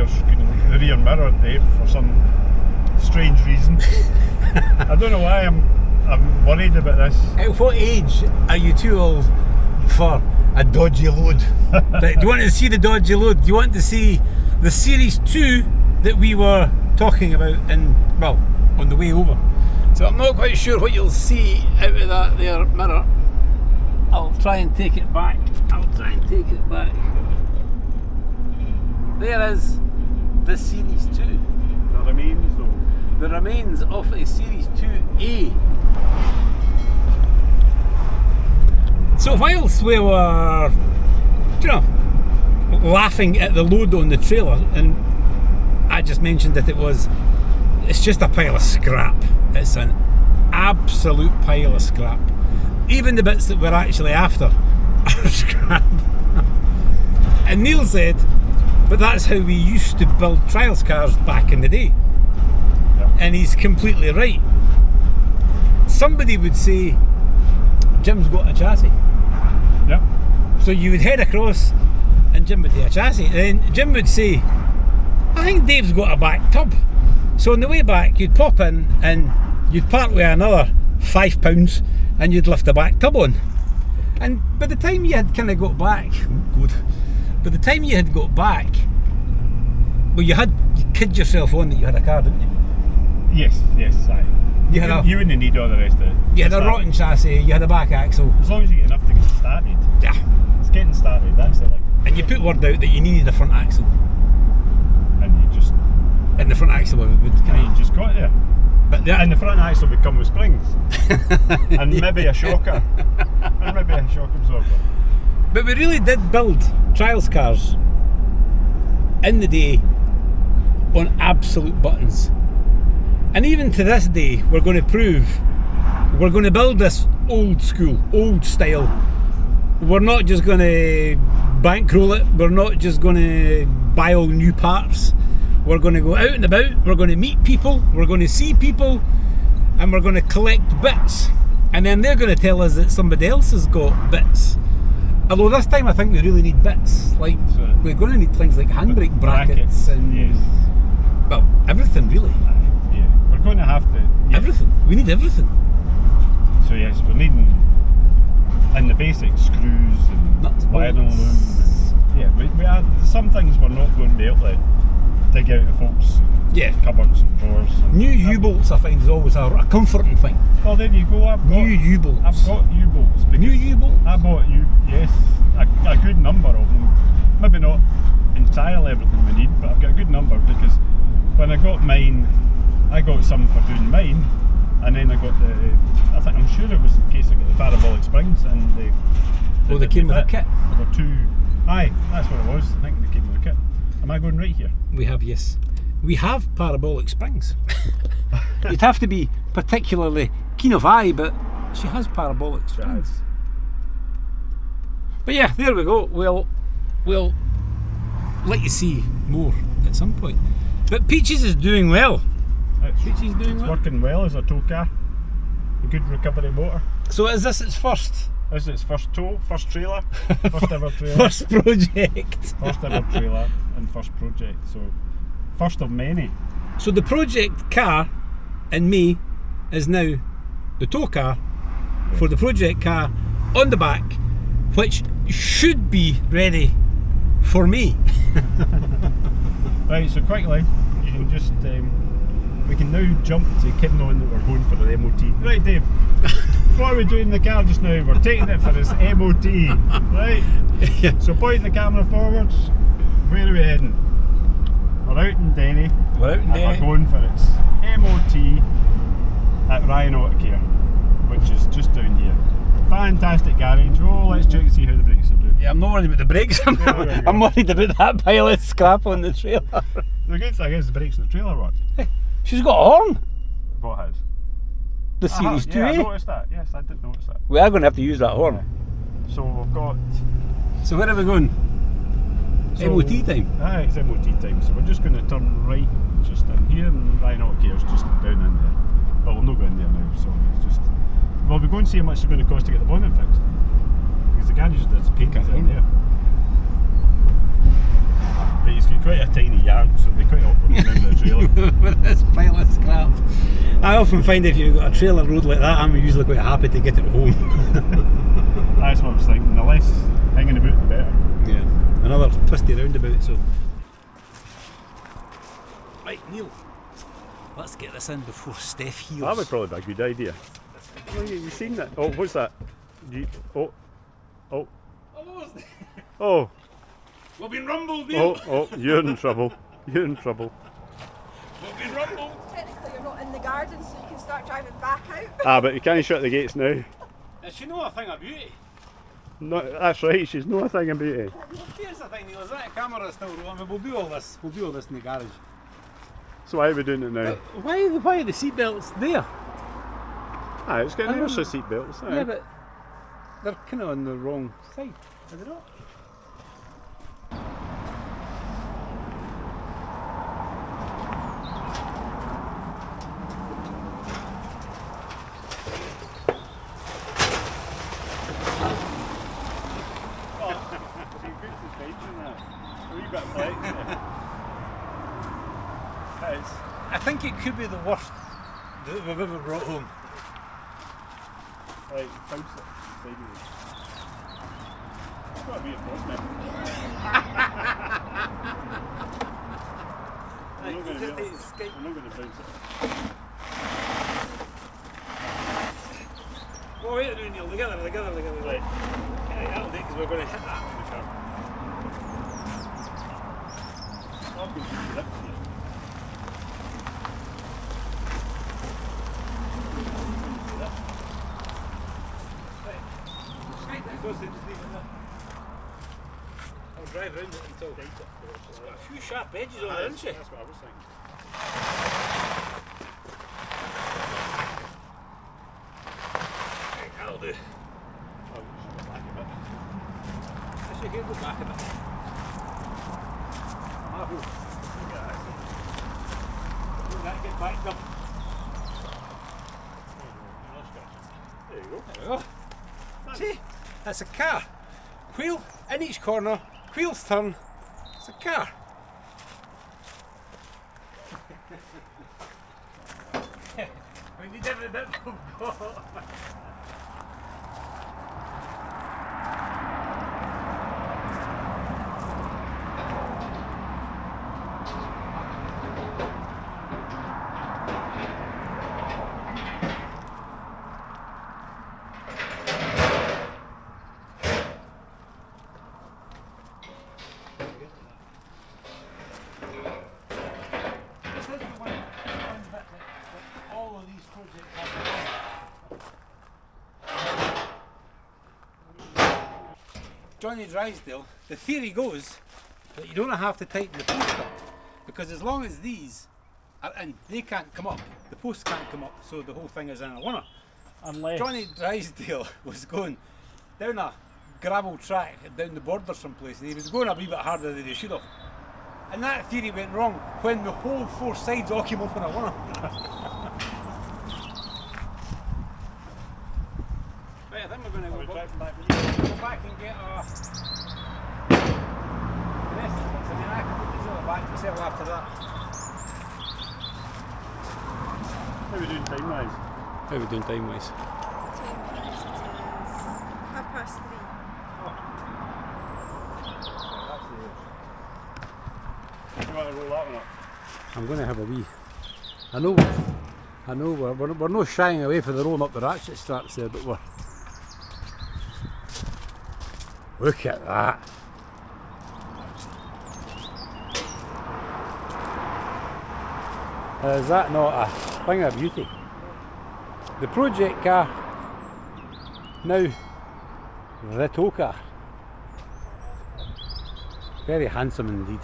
you're screening the rear mirror, Dave, for some strange reason. I don't know why I'm worried about this. At what age are you too old for a dodgy load? Do you want to see the dodgy load? Do you want to see the Series 2 that we were talking about on the way over? So I'm not quite sure what you'll see out of that there mirror. I'll try and take it back. There is the Series 2. The remains, though. The remains of a Series 2A. So whilst we were, laughing at the load on the trailer, and I just mentioned that it's just a pile of scrap. It's an absolute pile of scrap. Even the bits that we're actually after are scrap. And Neil said, but that's how we used to build trials cars back in the day. Yep. And he's completely right. Somebody would say, Jim's got a chassis. Yep. So you would head across and Jim would do a chassis. And then Jim would say, I think Dave's got a back tub. So on the way back, you'd pop in and you'd part with another £5 and you'd lift the back tub on. And by the time you had kind of got back, by the time you had got back, well, you kid yourself on that you had a car, didn't you? Yes, aye. You wouldn't need all the rest of it. You had a rotten chassis, you had a back axle. As long as you get enough to get started. Yeah. It's getting started, that's the thing. And you put word out that you needed a front axle. And you just... And the front axle would you just got there. But and the front axle would come with springs. And maybe a shocker. And maybe a shock absorber. But we really did build trials cars in the day on absolute buttons. And even to this day, we're going to build this old school, old style. We're not just going to bankroll it. We're not just going to buy all new parts. We're going to go out and about. We're going to meet people. We're going to see people. And we're going to collect bits. And then they're going to tell us that somebody else has got bits. Although this time I think we really need bits. Like, we're going to need things like handbrake brackets and... Yes. Well, everything really. Yeah, we're going to have to... Yeah. Everything. We need everything. So yes, we're needing... And the basic screws and nuts, wiring loom. Yeah, we are, some things we're not going to be able to dig out of folks' cupboards and drawers. And new U-bolts I find is always a comforting thing. Well, there you go. New U-bolts. I've got U-bolts. New U-bolts? I bought a good number of them. Maybe not entirely everything we need, but I've got a good number because when I got mine, I got some for doing mine, and then I got I'm sure it was the case I got the parabolic springs, and they came with a kit. There were two. Aye, that's what it was. I think they came with a kit. Am I going right here? We have, yes. We have parabolic springs. You'd have to be particularly keen of eye, but she has parabolic springs. But yeah, there we go. We'll let you see more at some point. But Peaches is doing well. It's working well as a tow car. A good recovery motor. So is this its first? This is its first tow, first trailer, first ever trailer. First project. First ever trailer and first project, so first of many. So the project car in me is now the tow car for the project car on the back, which should be ready for me. Right, so quickly, you can just, we can now jump to kidding on that we're going for the MOT. Right, Dave, what are we doing in the car just now? We're taking it for its MOT, right? Yeah. So pointing the camera forwards, where are we heading? We're out in Denny. We're going for its MOT at Ryan Auto Care, which is just down here. Fantastic garage. Oh, let's check and see how the brakes are doing. Yeah, I'm not worried about the brakes. I'm worried about that pile of scrap on the trailer. The good thing is the brakes on the trailer work. Hey, she's got a horn. What has? The Series 2A. Yeah, I noticed that. Yes, I did notice that. We are going to have to use that horn. Yeah. So we've got... So where are we going? MOT time? Aye, it's MOT time. So we're just going to turn right just in here, and Ryan Auto Care's just down in there. But we'll not go in there now, so it's just... Well, we're going to see how much it's going to cost to get the bonnet fixed. Because the garage that's painted in there. Right, it's going to quite a tiny yard, so it'd be quite awkward around the trailer. With this pile of scrap. I often find if you've got a trailer road like that, I'm usually quite happy to get it home. That's what I was thinking. The less hanging about, the better. Yeah. Another twisty roundabout, so. Right, Neil. Let's get this in before Steph heals. That would probably be a good idea. Oh, you seen that? Oh, what's that? Oh. Oh. We've been rumbled, Neil. Oh, you're in trouble. You're in trouble. We've been rumbled. Technically you're not in the garden, so you can start driving back out. But you can't shut the gates now. Is she not a thing of beauty? No, that's right, she's not a thing of beauty. Here's the thing, Neil, is that camera still rolling? I mean, we'll do all this in the garage. So why are we doing it now? Why are the seatbelts there? It's got universal seat belts. Yeah, but they're kind of on the wrong side, are they not? I think it could be the worst that we've ever brought home. Right, bounce it sideways. It's got to be a problem. I'm not going to bounce it. Oh, wait a minute, Neil, together. Right. Yeah, that'll do, because we're going to hit that on the curb. I'll go through that here. I'll drive around it until it's got a few sharp edges on it, isn't she? That's what I was thinking. Right, that'll do. Oh, we should go back a bit. I should go back a bit. Look at that, get backed up. There you go. There we go. See, that's a car. Wheel in each corner, wheels turn, it's a car. We need every bit of God. Johnny Drysdale, the theory goes that you don't have to tighten the post up, because as long as these are in, they can't come up, the posts can't come up, so the whole thing is in a runner. Unless Johnny Drysdale was going down a gravel track down the border someplace, and he was going a wee bit harder than he should have. And that theory went wrong when the whole four sides all came up in a runner. Right, I think we're going to go back and get our estimates. I mean, I can put these all back myself after that. how are we doing time-wise? How are we doing time-wise? 10 minutes, it is 3:30. You want to roll that one up? I'm going to have a wee. I know we're not shying away from the rolling up the ratchet straps there, but we're. Look at that. Is that not a thing of beauty? The project car, now the tow car. Very handsome indeed.